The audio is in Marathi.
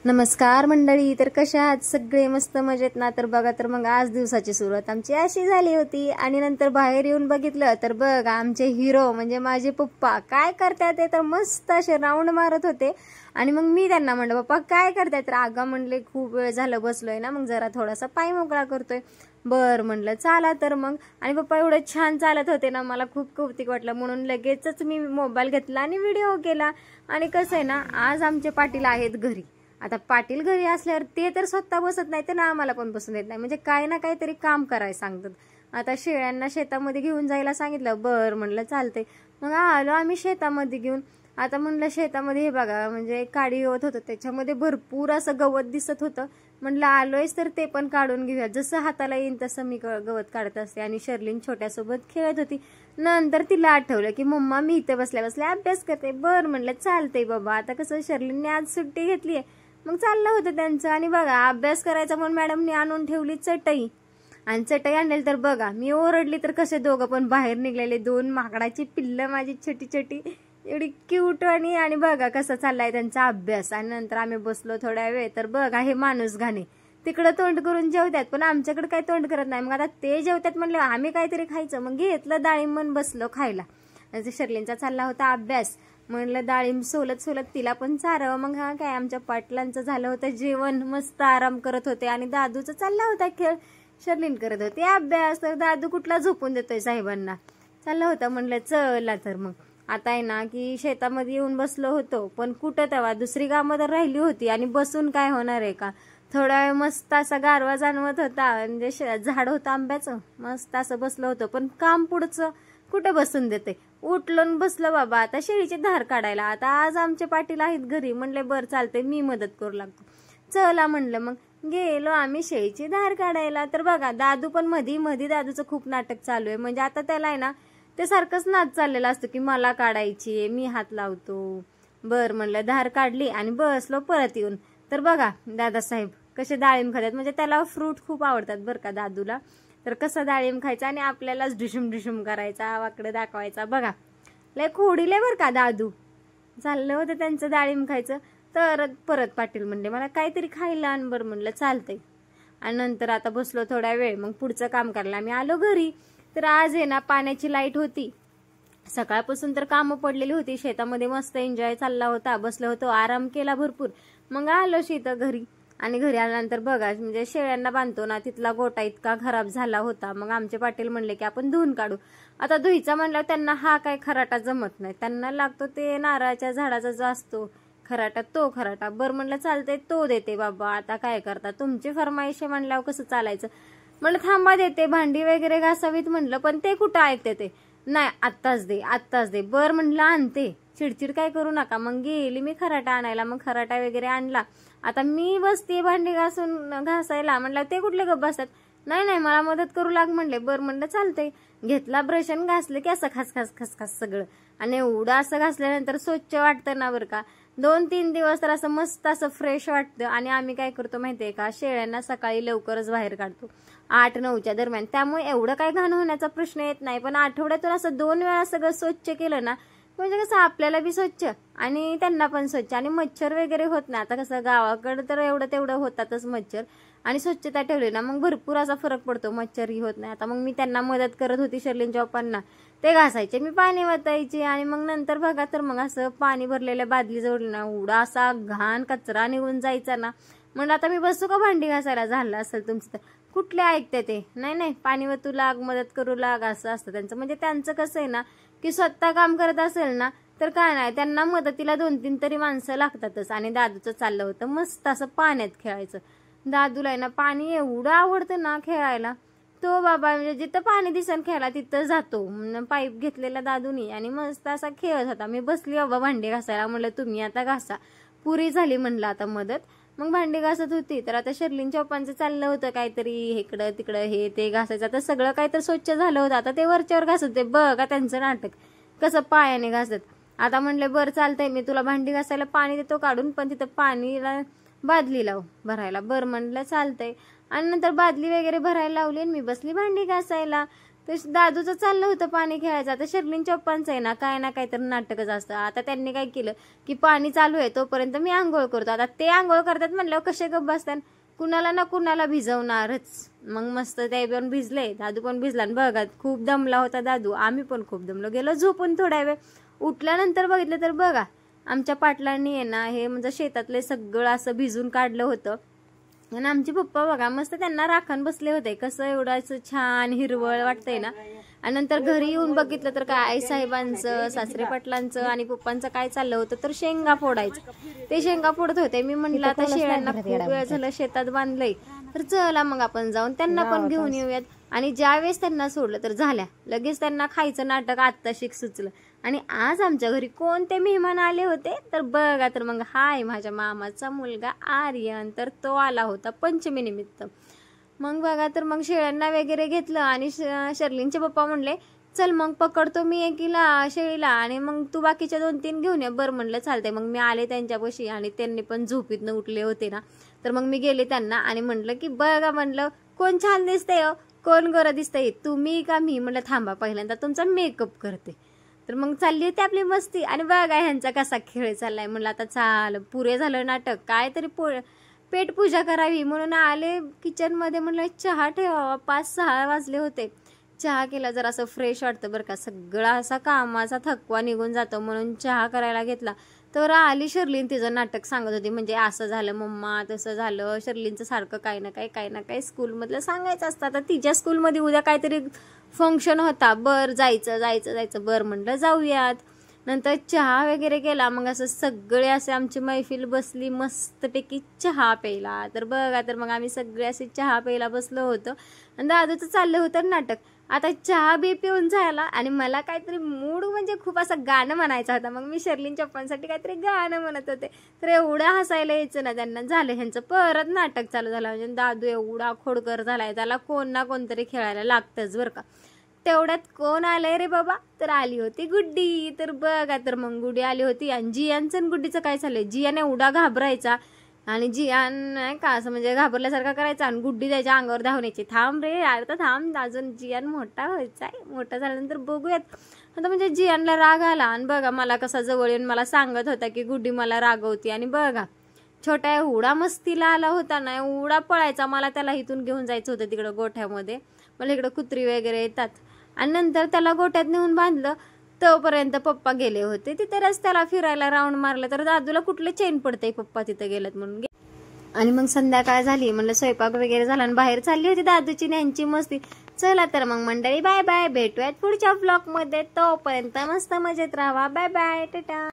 नमस्कार मंडळी, तर कशा आहात सगळे? मस्त मजेत ना? तर बघा, तर मग आज दिवसाची सुरुवात आमची अशी झाली होती आणि नंतर बाहेर येऊन बघितलं तर बघा, आमचे हिरो म्हणजे माझे पप्पा काय करतात ते तर मस्त असे राऊंड मारत होते. आणि मग मी त्यांना म्हणलं, पप्पा काय करताय? तर आगा म्हणले, खूप वेळ झालं बसलोय ना, मग जरा थोडासा पाय मोकळा करतोय. बर म्हणलं, चाला तर मग. आणि पप्पा एवढे छान चालत होते ना, मला खूप कौतुक वाटलं, म्हणून लगेचच मी मोबाईल घेतला आणि व्हिडिओ केला. आणि कसं आहे ना, आज आमचे पाटील आहेत घरी. आता पाटील घरी असल्यावर ते तर स्वतः बसत नाही, तर ना आम्हाला पण बसून देत नाही, म्हणजे काय ना काहीतरी काम करायला सांगतात. आता शेळ्यांना शेतामध्ये घेऊन जायला सांगितलं. बर म्हणलं चालते. मग आलो आम्ही शेतामध्ये घेऊन. आता म्हणलं शेतामध्ये हे बघा, म्हणजे काडी गवत होतं, त्याच्यामध्ये भरपूर असं गवत दिसत होतं. म्हणलं आलोयच तर ते पण काढून घेऊया. जसं हाताला येईन तसं मी गवत काढत असते. आणि शर्लिन छोट्यासोबत खेळत होती. नंतर तिला आठवलं की मम्मा मी इथे बसल्या बसल्या अभ्यास करते. बर म्हणलं चालतंय बाबा. आता कसं शर्लिनने आज सुट्टी घेतली आहे, मग चाललं होतं त्यांचं. आणि बघा, अभ्यास करायचा म्हणून मॅडमने आणून ठेवली चटई. आणि चटई आणलेली तर बघा, मी ओरडली तर कसे दोघं पण बाहेर निघलेले. दोन माकडाची पिल्लं माझी छोटी छोटी, एवढी क्यूट. आणि बघा कसं चाललाय त्यांचा अभ्यास. आणि नंतर आम्ही बसलो थोड्या वेळ. तर बघा, हे माणूस घाणे तिकडं तोंड करून जेवतात, पण आमच्याकडे काही तोंड करत नाही. मग आता ते जेवतात म्हणलं आम्ही काहीतरी खायचं. मग घेतलं डाळिंब म्हणून बसलो खायला. शर्लिनचा चालला होता अभ्यास, म्हणलं डाळिंब सोलत सोलत तिला पण चारावं. मग हा काय, आमच्या पाटलांचं झालं होतं जेवण, मस्त आराम करत होते. आणि दादूचा चालला होता खेळ, शर्लिन करत होती अभ्यास. तर दादू कुठला झोपून देतोय साहेबांना, चालला होता. म्हणलं चला तर मग. आता आहे ना की शेतामध्ये येऊन बसलो होतो, पण कुठं तेव्हा दुसरी कामं तर राहिली होती. आणि बसून काय होणार आहे का? थोडा वेळ मस्त असा गारवा जाणवत होता, म्हणजे झाड होतं आंब्याचं, मस्त असं बसलो होतो. पण काम पुढचं कुठं बसून देते. उठलं बसलं बाबा, आता शेळीची धार काढायला. आता आज आमचे पाटील आहेत घरी, म्हणले बर चालते मी मदत करू लागतो. चला म्हणलं. मग गेलो आम्ही शेळीची धार काढायला. तर बघा, दादू पण मधी मधी दादूचं खूप नाटक चालू आहे. म्हणजे आता त्याला आहे ना, ते सारखंच नाद चाललेला असतो की मला काढायची, मी हात लावतो. बर म्हणलं, धार काढली आणि बसलो परत येऊन. तर बघा दादासाहेब कसे डाळिंब खातात, म्हणजे त्याला फ्रूट खूप आवडतात बरं का दादूला. तर कसं डाळिंब खायचं आणि आपल्यालाच ढुशुम ढुशुम करायचा, वाकडं दाखवायचा. बघा लय खोडीले बरं का दादू. चाललं होतं त्यांचं डाळिंब खायचं. तर परत पाटील म्हणले मला काहीतरी खायला आण. बरं म्हणलं चालतंय. आणि नंतर आता बसलो थोड्या वेळ, मग पुढचं काम करायला आम्ही आलो घरी. तर आज आहे ना, पाण्याची लाईट होती. सकाळपासून तर कामं पडलेली होती शेतामध्ये, मस्त एन्जॉय चालला होता. बसलो होतो, आराम केला भरपूर. मग आलो शेतात घरी. आणि घरी आल्यानंतर बघा, म्हणजे शेळ्यांना बांधतो ना, तिथला गोटा इतका खराब झाला होता. मग आमचे पाटील म्हणले की आपण धुवून काढू. आता धुईचा म्हणल्यावर त्यांना हा काय खराटा जमत नाही, त्यांना लागतो ते नारळाच्या झाडाचा जो असतो खराटा, तो खराटा. बरं म्हणलं चालतंय, तो देते बाबा. आता काय करता, तुमची फरमाईश म्हणल्यावर कसं चालायचं. म्हणलं थांबा देते, भांडी वगैरे घासावीत म्हणलं, पण ते कुठं ऐकते ते. नाही आत्ताच दे आत्ताच दे. बरं म्हणलं आणते, चिडचिड काय करू नका. मग गेली मी खराटा आणायला. मग खराटा वगैरे आणला. आता मी बसते भांडी घासायला, म्हणलं ते कुठले गप्प बसतात. नाही नाही मला मदत करू लाग म्हणले. बरं म्हणलं चालतंय. घेतला ब्रश आणि घासलं की असं खसखस खसखस सगळं. आणि एवढं असं घासल्यानंतर स्वच्छ वाटतं ना बरं का. 2-3 दिवस तर असं मस्त असं फ्रेश वाटतं. आणि आम्ही काय करतो माहितीये का, शेळ्यांना सकाळी लवकरच बाहेर काढतो, 8-9च्या दरम्यान. त्यामुळे एवढं काय घाण होण्याचा प्रश्न येत नाही. पण आठवड्यातून असं 2 वेळा सगळं स्वच्छ केलं ना, म्हणजे कसं आपल्याला बी स्वच्छ आणि त्यांना पण स्वच्छ. आणि मच्छर वगैरे होत नाही. आता कसं गावाकडे तर एवढं तेवढं होतातच मच्छर, आणि स्वच्छता ठेवली ना मग भरपूर असा फरक पडतो, मच्छरही होत नाही. आता मग मी त्यांना मदत करत होती शर्लिनच्या पप्पांना. ते घासायचे, मी पाणी वतायचे. आणि मग नंतर बघा, तर मग असं पाणी भरलेल्या बादली जवळ ना, एवढा असा घाण कचरा निघून जायचा ना. म्हणलं आता मी बसू का भांडी घासायला, झालं असेल तुमचं तर. कुठले ऐकते ते, नाही नाही पाणी वतू लाग, मदत करू लाग, असं असतं त्यांचं. म्हणजे त्यांचं कसं आहे ना, की स्वतः काम करत असेल ना तर काय नाही, त्यांना मदतीला 2-3 तरी माणसं लागतातच. आणि दादूचं चाललं होतं मस्त असं पाण्यात खेळायचं. दादूला आहे ना पाणी एवढं आवडतं ना खेळायला, तो बाबा म्हणजे जिथं पाणी दिसन खेळायला तिथं जातो. पाईप घेतलेला दादूनी आणि मस्त असा खेळत होता. मी बसली बाबा भांडी घासायला, म्हणलं तुम्ही आता घासा. पुरी झाली म्हणलं आता मदत. मग भांडी घासत होती. तर आता शर्लिनच्या पप्पांचं चाललं होतं काहीतरी इकडं तिकडं हे ते घासायचं. आता सगळं काही तर स्वच्छ झालं होतं. आता ते वरच्यावर घासत होते. बघा त्यांचं नाटक कसं पायाने घासत. आता म्हणले बरं चालतंय, मी तुला भांडी घासायला पाणी देतो काढून, पण तिथं पाणीला बादली लाव भरायला. बरं म्हणलं चालतंय. आणि नंतर बादली वगैरे भरायला लावली आणि मी बसली भांडी घासायला. तर दादूचं चाललं होतं पाणी खेळायचं. आता शर्लिनच्या पप्पांचं आहे ना काय ना काय तर नाटकच असतं. आता त्यांनी काय केलं की पाणी चालू आहे तोपर्यंत मी आंघोळ करतो. आता ते आंघोळ करतात म्हणल्यावर कसे गप्प बसतात, कुणाला ना कुणाला भिजवणारच. मग मस्त ते पण भिजले, दादू पण भिजला. आणि बघा खूप दमला होता दादू, आम्ही पण खूप दमलो. गेलो झोपून थोड्या वेळ. उठल्यानंतर बघितलं तर बघा आमच्या पाटलांनी आहे ना हे म्हणजे शेतातले सगळं असं भिजून काढलं होतं. आणि आमचे पप्पा बघा मस्त त्यांना राखण बसले होते. कसं एवढं असं छान हिरवळ वाटतंय ना. आणि नंतर घरी येऊन बघितलं तर काय आईसाहेबांचं, सासरे पाटलांचं आणि पप्पांचं काय चाललं होतं तर शेंगा फोडायचं. ते शेंगा फोडत होते. मी म्हटलं आता शेळ्यांना खूप वेळ झालं शेतात बांधलंय, तर चला मग आपण जाऊन त्यांना पण घेऊन येऊयात. आणि ज्यावेळेस त्यांना सोडलं तर झाल्या लगेच त्यांना खायचं नाटक आत्ताशिक सुचलं. आणि आज आमच्या घरी कोणते मेहमान आले होते तर बघा तर मग हाय माझ्या मामाचा मुलगा आर्यन, तर तो आला होता पंचमी निमित्त. मग बघा तर मग शेळ्यांना वगैरे घेतलं. आणि शर्लिनचे पप्पा म्हणले चल मग पकडतो मी एकीला शेळीला आणि मग तू बाकीच्या 2-3 घेऊन ये. बरं म्हणलं चालतंय. मग मी आले त्यांच्यापाशी आणि त्यांनी पण झोपीतनं उठले होते ना, तर मग मी गेले त्यांना आणि म्हटलं की बघा म्हणलं कोण छान दिसतंय, कोण गोरं दिसतंय, तुम्ही का मी. म्हटलं थांबा पहिल्यांदा तुमचा मेकअप करते. तर मग चालली होती आपली मस्ती. आणि बघा ह्यांचा कसा खेळ चाललाय. म्हणलं आता चाल पुरे झालं नाटक, काय तरी पेट पूजा करावी म्हणून आले किचनमध्ये. म्हणलं चहा ठेवावा, 5-6 वाजले होते. चहा केला जर असं फ्रेश वाटतं बरं का, सगळा असा कामाचा थकवा निघून जातो म्हणून चहा करायला घेतला. तर आली शर्लिन, तिचं नाटक सांगत होती. म्हणजे असं झालं मम्मा, तसं झालं. शर्लिनचं सारखं काही ना काही स्कूलमधलं सांगायचं असतं. आता तिच्या स्कूलमध्ये उद्या काहीतरी फंक्शन होता. बरं जायचं. बरं म्हटलं जाऊयात. नंतर चहा वगैरे केला. मग असं सगळे असे आमची मैफिल बसली मस्तपैकी चहा प्यायला. तर बघा तर मग आम्ही सगळे असे चहा प्यायला बसलो होतो. आणि दादूचं चाललं होतं नाटक. आता चहा बी पिऊन झाला आणि मला काहीतरी मूड म्हणजे खूप असं गाणं म्हणायचं होता. मग मी शर्लिनच्या पप्पांसाठी काहीतरी गाणं म्हणत होते. तर एवढं हसायला यायचं ना त्यांना. झालं ह्यांचं परत नाटक चालू झालं. म्हणजे दादू एवढा खोडकर झालाय, त्याला कोण ना कोणतरी खेळायला लागतंच बरं का. तेवढ्यात कोण आलंय रे बाबा, तर आली होती गुड्डी. तर बघा तर मग गुड्डी आली होती. आणि जियानचं आणि गुड्डीचं काय चाललंय, जियान एवढा घाबरायचा आणि जियान नाही का असं म्हणजे घाबरल्यासारखा करायचा आणि गुड्डी त्याच्या अंगावर धावून यायची. थांब रे आता थांब, अजून जियान मोठा व्हायचा आहे, मोठा झाल्यानंतर बघूयात. आता म्हणजे जियानला राग आला. आणि बघा मला कसा जवळ येऊन मला सांगत होता की गुड्डी मला रागवती. आणि बघा छोटा एवढा मस्तीला आला होता ना, एवढा पळायचा. मला त्याला इथून घेऊन जायचं होतं तिकडं गोठ्यामध्ये. मला इकडं कुत्री वगैरे येतात. आणि नंतर त्याला गोठ्यात नेऊन बांधलं. तोपर्यंत पप्पा गेले होते तिथे रस्त्याला फिरायला, राऊंड मारलं. तर दादूला कुठलं चेन पडतंय पप्पा तिथे गेलेत म्हणून. आणि मग संध्याकाळ झाली, म्हणलं स्वयंपाक वगैरे झाला आणि बाहेर चालली होती दादूची न्यांची मस्ती. चला तर मग मंडळी बाय बाय, भेटूयात पुढच्या ब्लॉग मध्ये. तोपर्यंत मस्त मजेत राहा. Bye bye, Tata.